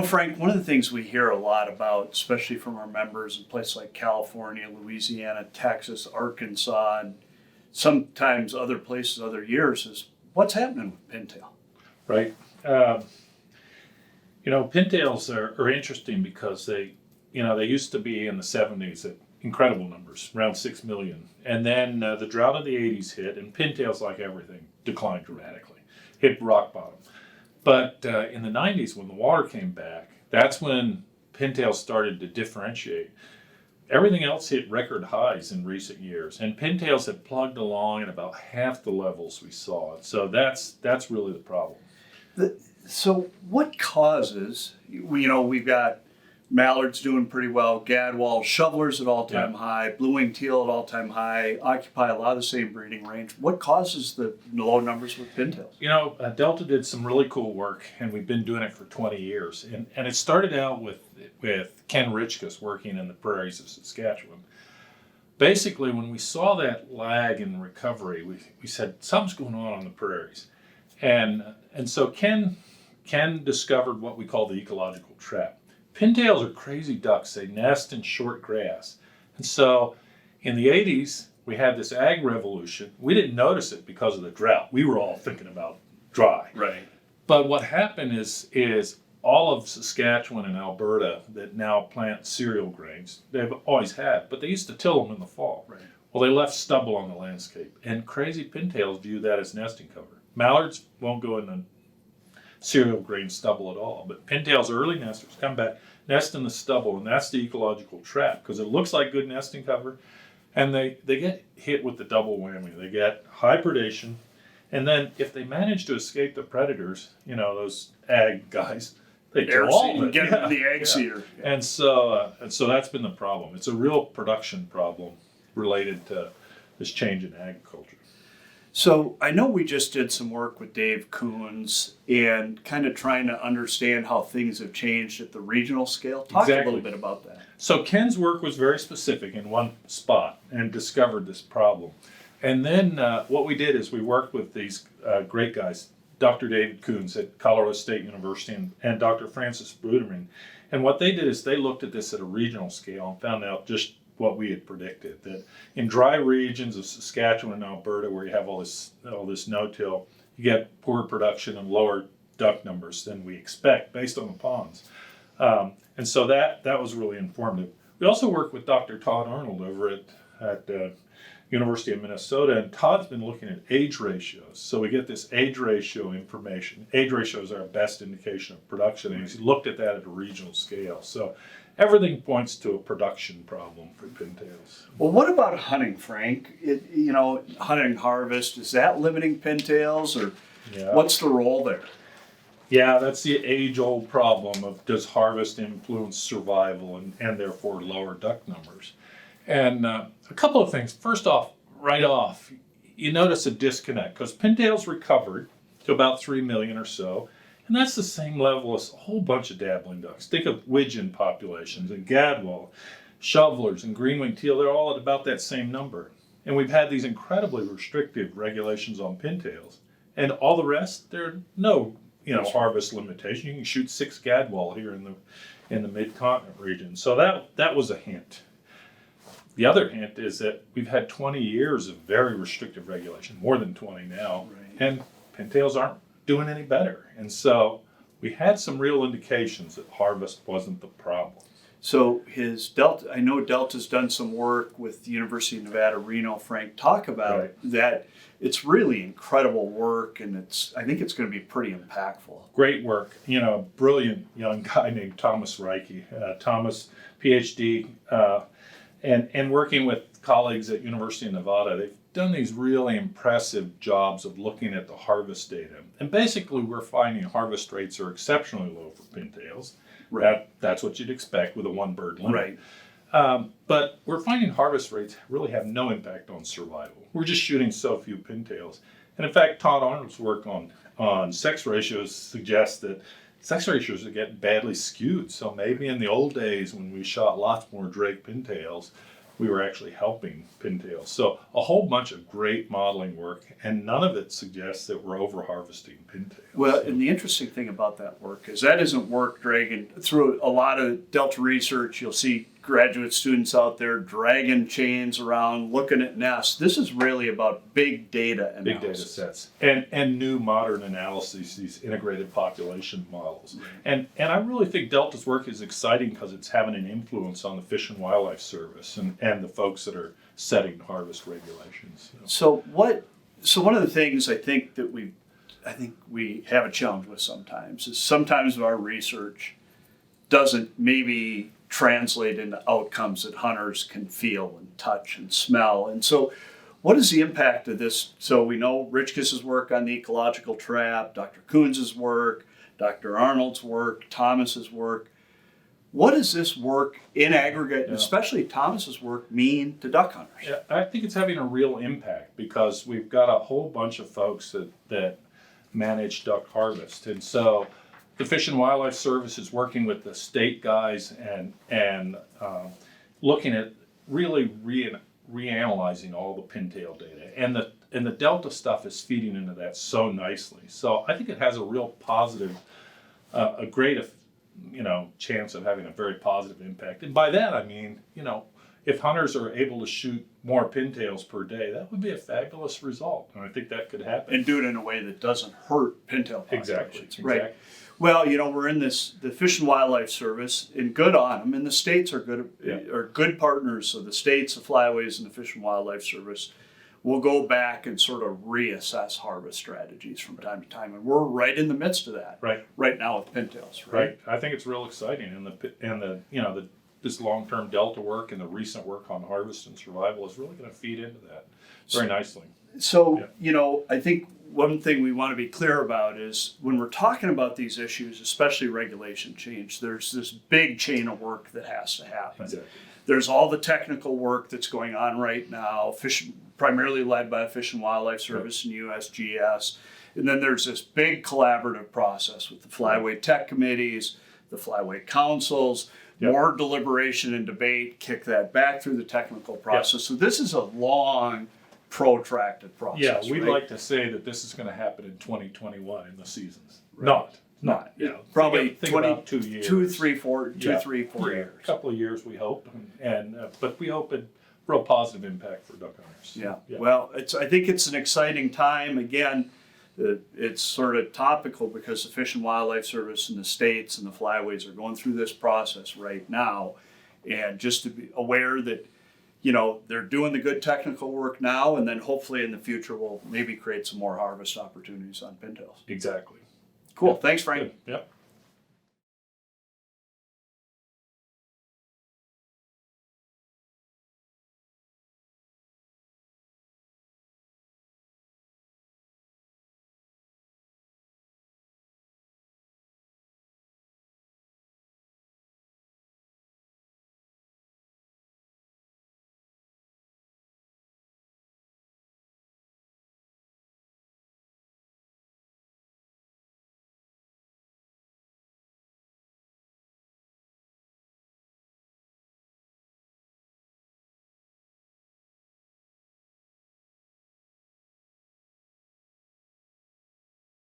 Frank, one of the things we hear a lot about, especially from our members in places like California, Louisiana, Texas, Arkansas, and sometimes other places, other years, is what's happening with pintail. Right. Pintails are interesting because they used to be in the 70s at incredible numbers, around 6 million. And then the drought of the 80s hit, and pintails, like everything, declined dramatically, hit rock bottom. But in the 90s, when the water came back, that's when pintails started to differentiate. Everything else hit record highs in recent years, and pintails have plugged along at about half the levels we saw. So that's really the problem. So what causes, we've got mallards doing pretty well, gadwalls, shovelers at all-time high, blue-winged teal at all-time high, occupy a lot of the same breeding range. What causes the low numbers with pintails? Delta did some really cool work, and we've been doing it for 20 years. And it started out with Ken Richkus working in the prairies of Saskatchewan. Basically, when we saw that lag in recovery, we said, something's going on the prairies. And so Ken discovered what we call the ecological trap. Pintails are crazy ducks. They nest in short grass. And so in the 80s, we had this ag revolution. We didn't notice it because of the drought. We were all thinking about dry. Right. But what happened is all of Saskatchewan and Alberta that now plant cereal grains, they've always had, but they used to till them in the fall. Right. Well, they left stubble on the landscape. And crazy pintails view that as nesting cover. Mallards won't go in the cereal grain stubble at all. But pintails, early nesters, come back, nest in the stubble, and that's the ecological trap because it looks like good nesting cover, and they get hit with the double whammy. They get high predation, and then if they manage to escape the predators, those ag guys, they kill all of it. Get the egg seeder. Yeah. And so that's been the problem. It's a real production problem related to this change in agriculture. So I know we just did some work with Dave Coons and kind of trying to understand how things have changed at the regional scale. Talk a little bit about that. So Ken's work was very specific in one spot and discovered this problem. And then what we did is we worked with these great guys, Dr. David Coons at Colorado State University and Dr. Francis Bruderman. And what they did is they looked at this at a regional scale and found out just what we had predicted, that in dry regions of Saskatchewan and Alberta where you have all this no-till, you get poor production and lower duck numbers than we expect based on the ponds. And so that was really informative. We also worked with Dr. Todd Arnold over at University of Minnesota, and Todd's been looking at age ratios. So we get this age ratio information. Age ratio is our best indication of production, and he's looked at that at a regional scale. So everything points to a production problem for pintails. Well, what about hunting, Frank? Hunting harvest, is that limiting pintails, or what's the role there? Yeah, that's the age-old problem of does harvest influence survival and therefore lower duck numbers. And a couple of things. First off, right off, you notice a disconnect because pintails recovered to about 3 million or so, and that's the same level as a whole bunch of dabbling ducks. Think of widgeon populations and gadwall, shovelers and green-winged teal. They're all at about that same number. And we've had these incredibly restrictive regulations on pintails. And all the rest, there are no harvest limitation. You can shoot 6 gadwall here in the mid-continent region. So that was a hint. The other hint is that we've had 20 years of very restrictive regulation, more than 20 now, and pintails aren't doing any better. And so we had some real indications that harvest wasn't the problem. So I know Delta's done some work with the University of Nevada, Reno. Frank, talk about that. It's really incredible work, and I think it's going to be pretty impactful. Great work. Brilliant young guy named Thomas Reike. Thomas, PhD, and working with colleagues at University of Nevada, they've done these really impressive jobs of looking at the harvest data. And basically, we're finding harvest rates are exceptionally low for pintails. Right. That's what you'd expect with a one-bird limit. Right. But we're finding harvest rates really have no impact on survival. We're just shooting so few pintails. And in fact, Todd Arnold's work on sex ratios suggests that sex ratios are getting badly skewed. So maybe in the old days when we shot lots more drake pintails, we were actually helping pintails. So a whole bunch of great modeling work, and none of it suggests that we're over harvesting pintails. Well, and the interesting thing about that work is that isn't work dragging through a lot of Delta research. You'll see graduate students out there dragging chains around, looking at nests. This is really about big data analysis. Big data sets and new modern analyses, these integrated population models. And I really think Delta's work is exciting because it's having an influence on the Fish and Wildlife Service and the folks that are setting harvest regulations. So one of the things I think we have a challenge with sometimes is sometimes our research doesn't maybe translate into outcomes that hunters can feel and touch and smell. And so what is the impact of this? So we know Richkis's work on the ecological trap, Dr. Coons's work, Dr. Arnold's work, Thomas's work. What does this work in aggregate, especially Thomas's work, mean to duck hunters? Yeah, I think it's having a real impact because we've got a whole bunch of folks that manage duck harvest. And so the Fish and Wildlife Service is working with the state guys and looking at really reanalyzing all the pintail data, and the Delta stuff is feeding into that so nicely. So I think it has a real positive, a great, chance of having a very positive impact. And by that I mean, if hunters are able to shoot more pintails per day, that would be a fabulous result, and I think that could happen. And do it in a way that doesn't hurt pintail populations. Exactly. Right. Well, we're in the Fish and Wildlife Service, and good on them, and the states are good partners. So the states, the flyways, and the Fish and Wildlife Service will go back and sort of reassess harvest strategies from time to time, and we're right in the midst of that. Right now with pintails. Right. I think it's real exciting, and this long-term Delta work and the recent work on harvest and survival is really going to feed into that very nicely. So, I think one thing we want to be clear about is when we're talking about these issues, especially regulation change, there's this big chain of work that has to happen. Exactly. There's all the technical work that's going on right now, primarily led by the Fish and Wildlife Service and USGS. And then there's this big collaborative process with the flyway tech committees, the flyway councils, more deliberation and debate, kick that back through the technical process. So this is a long, protracted process. Yeah, we'd like to say that this is going to happen in 2021 in the seasons. Not. Probably think about 2 years. 2, 3, 4 years. A couple of years, we hope, but we hope a real positive impact for duck hunters. Yeah. Well, I think it's an exciting time. Again, it's sort of topical because the Fish and Wildlife Service and the states and the flyways are going through this process right now, and just to be aware that they're doing the good technical work now, and then hopefully in the future we'll maybe create some more harvest opportunities on pintails. Exactly. Cool. Thanks, Frank. Good. Yep.